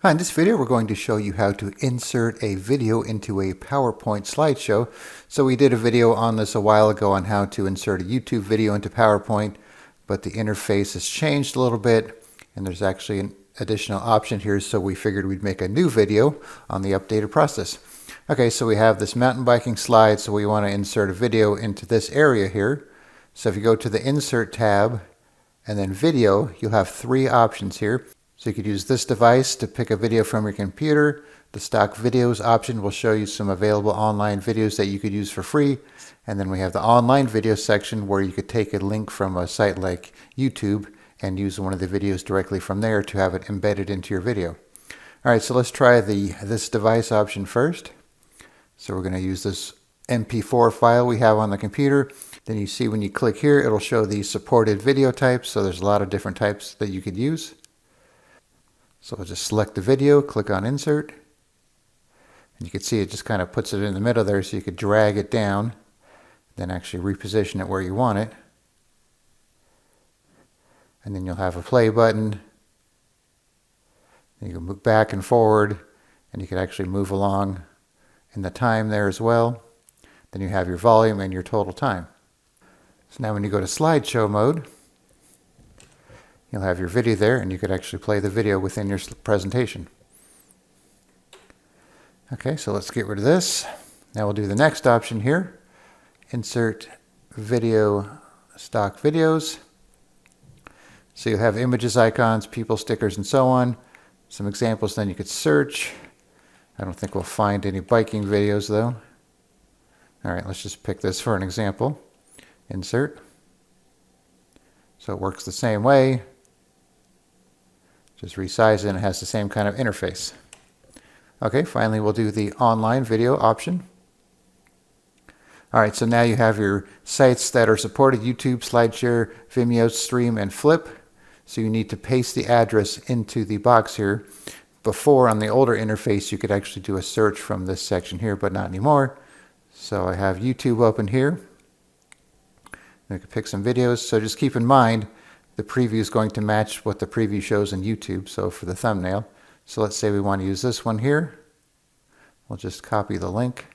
Hi, in this video we're going to show you how to insert a video into a PowerPoint slideshow. So we did a video on this a while ago on how to insert a YouTube video into PowerPoint, but the interface has changed a little bit and there's actually an additional option here, so we figured we'd make a new video on the updated process. Okay, so we have this mountain biking slide, so we want to insert a video into this area here. So if you go to the Insert tab and then Video, you'll have three options here. So you could use this device to pick a video from your computer. The stock videos option will show you some available online videos that you could use for free. And then we have the online video section where you could take a link from a site like YouTube and use one of the videos directly from there to have it embedded into your video. All right, so let's try this device option first. So we're going to use this MP4 file we have on the computer. Then you see when you click here, it'll show the supported video types. So there's a lot of different types that you could use. So we'll just select the video, click on Insert, and you can see it just kind of puts it in the middle there, so you could drag it down, then actually reposition it where you want it. And then you'll have a play button. And you can move back and forward, and you can actually move along in the time there as well. Then you have your volume and your total time. So now when you go to slideshow mode, you'll have your video there, and you could actually play the video within your presentation. Okay, so let's get rid of this. Now we'll do the next option here. Insert video, stock videos. So you'll have images, icons, people, stickers, and so on. Some examples then you could search. I don't think we'll find any biking videos though. All right, let's just pick this for an example. Insert. So it works the same way. Just resize it and it has the same kind of interface. Okay, finally we'll do the online video option. All right, so now you have your sites that are supported: YouTube, SlideShare, Vimeo, Stream, and Flip. So you need to paste the address into the box here. Before, on the older interface, you could actually do a search from this section here, but not anymore. So I have YouTube open here. I could pick some videos. So just keep in mind, the preview is going to match what the preview shows in YouTube, so for the thumbnail. So let's say we want to use this one here. We'll just copy the link.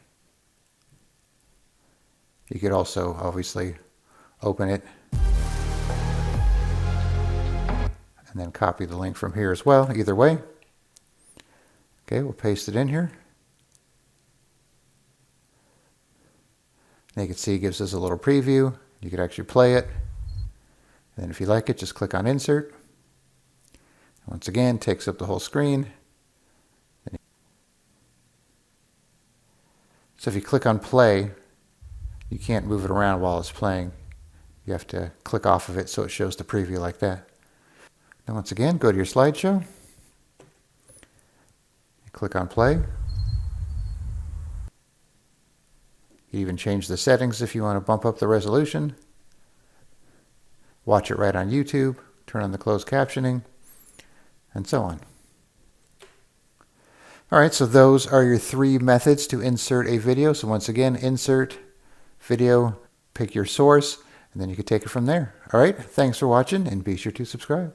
You could also obviously open it and then copy the link from here as well, either way. Okay, we'll paste it in here. And you can see it gives us a little preview. You could actually play it. And then if you like it, just click on Insert. Once again, takes up the whole screen. So if you click on play, you can't move it around while it's playing. You have to click off of it so it shows the preview like that. Now once again, go to your slideshow. Click on play. You even change the settings if you want to bump up the resolution. Watch it right on YouTube, turn on the closed captioning, and so on. All right, so those are your three methods to insert a video. So once again, insert, video, pick your source, and then you can take it from there. All right, thanks for watching, and be sure to subscribe.